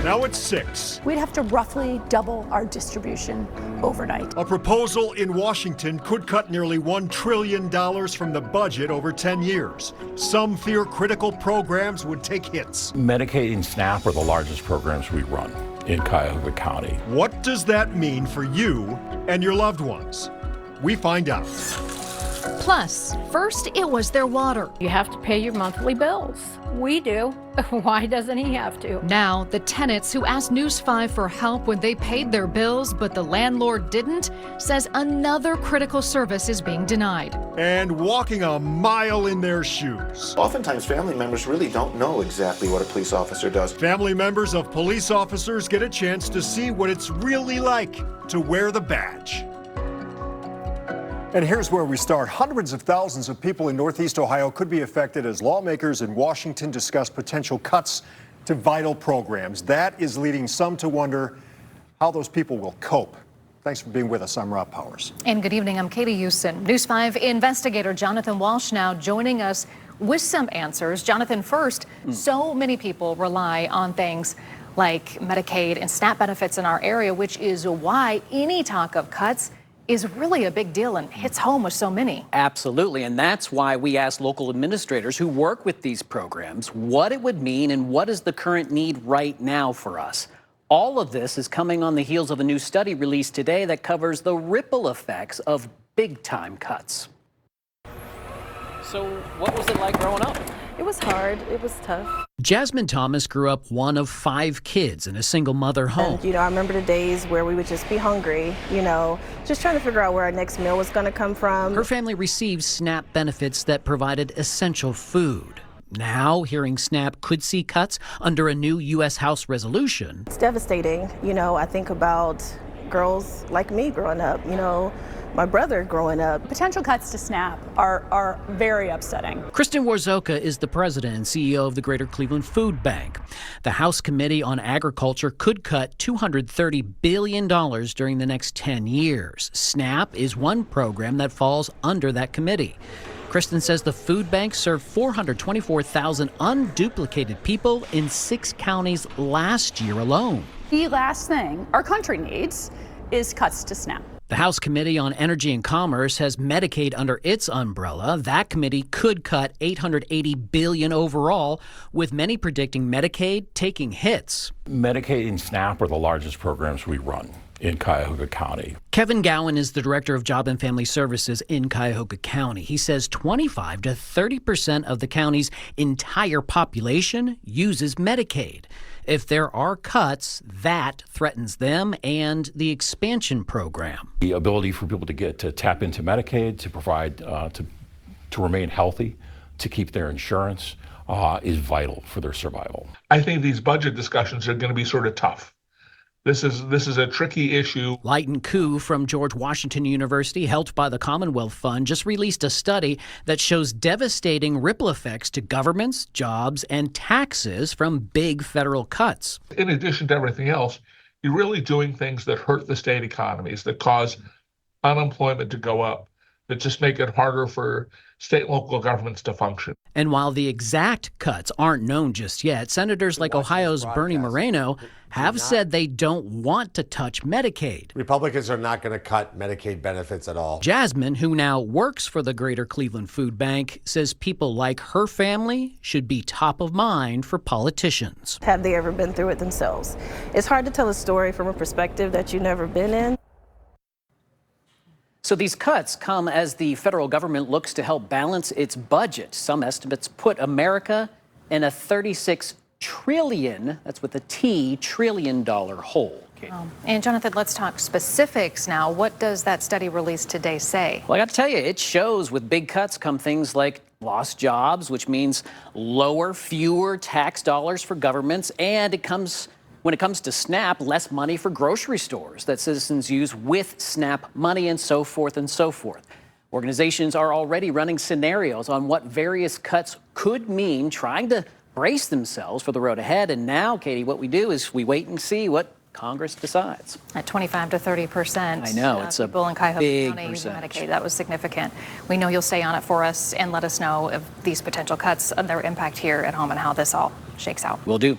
Now it's 6. We'd have to roughly double our distribution overnight. A proposal in Washington could cut nearly $1 trillion from the budget over 10 years. Some fear critical programs would take hits. Medicaid and SNAP are the largest programs we run in Cuyahoga County. What does that mean for you and your loved ones? We find out. Plus, first it was their water. You have to pay your monthly bills. We do. Why doesn't he have to? Now, the tenants who asked News 5 for help when they paid their bills, but the landlord didn't, says another critical service is being denied. And walking a mile in their shoes. Oftentimes, family members really don't know exactly what a police officer does. Family members of police officers get a chance to see what it's really like to wear the badge. And here's where we start. Hundreds of thousands of people in Northeast Ohio could be affected as lawmakers in Washington discuss potential cuts to vital programs. That is leading some to wonder how those people will cope. Thanks for being with us. I'm Rob Powers. And good evening. I'm Katie Houston. News 5 investigator Jonathan Walsh now joining us with some answers. Jonathan, first, so many people rely on things like Medicaid and SNAP benefits in our area, which is why any talk of cuts is really a big deal and hits home with so many. Absolutely, and that's why we asked local administrators who work with these programs what it would mean and what is the current need right now for us. All of this is coming on the heels of a new study released today that covers the ripple effects of big-time cuts. So what was it like growing up? It was hard. It was tough. Jasmine Thomas grew up one of 5 kids in a single-mother home. And, I remember the days where we would just be hungry, just trying to figure out where our next meal was going to come from. Her family received SNAP benefits that provided essential food. Now, hearing SNAP could see cuts under a new U.S. House resolution. It's devastating. I think about girls like me growing up, my brother growing up. Potential cuts to SNAP are very upsetting. Kristen Warzoka is the president and CEO of the Greater Cleveland Food Bank. The House Committee on Agriculture could cut $230 billion during the next 10 years. SNAP is one program that falls under that committee. Kristen says the food bank served 424,000 unduplicated people in 6 counties last year alone. The last thing our country needs is cuts to SNAP. The House Committee on Energy and Commerce has Medicaid under its umbrella. That committee could cut $880 billion overall, with many predicting Medicaid taking hits. Medicaid and SNAP are the largest programs we run in Cuyahoga County. Kevin Gowan is the director of Job and Family Services in Cuyahoga County. He says 25 to 30% of the county's entire population uses Medicaid. If there are cuts, that threatens them and the expansion program. The ability for people to tap into Medicaid, to provide, to remain healthy, to keep their insurance is vital for their survival. I think these budget discussions are going to be sort of tough. This is a tricky issue. Leighton Koo from George Washington University, helped by the Commonwealth Fund, just released a study that shows devastating ripple effects to governments, jobs, and taxes from big federal cuts. In addition to everything else, you're really doing things that hurt the state economies, that cause unemployment to go up, that just make it harder for state and local governments to function. And while the exact cuts aren't known just yet, senators like Ohio's Bernie Moreno have said they don't want to touch Medicaid. Republicans are not going to cut Medicaid benefits at all. Jasmine, who now works for the Greater Cleveland Food Bank, says people like her family should be top of mind for politicians. Have they ever been through it themselves? It's hard to tell a story from a perspective that you've never been in. So these cuts come as the federal government looks to help balance its budget. Some estimates put America in a $36 trillion, that's with a T, $trillion hole. And Jonathan, let's talk specifics now. What does that study released today say? Well, I got to tell you, it shows with big cuts come things like lost jobs, which means fewer tax dollars for governments, and when it comes to SNAP, less money for grocery stores that citizens use with SNAP money, and so forth and so forth. Organizations are already running scenarios on what various cuts could mean, trying to brace themselves for the road ahead. And now, Katie, what we do is we wait and see what Congress decides. At 25 to 30%. I know, it's a people in Cuyahoga big County using percentage. Medicaid. That was significant. We know you'll stay on it for us and let us know of these potential cuts and their impact here at home and how this all shakes out. Will do.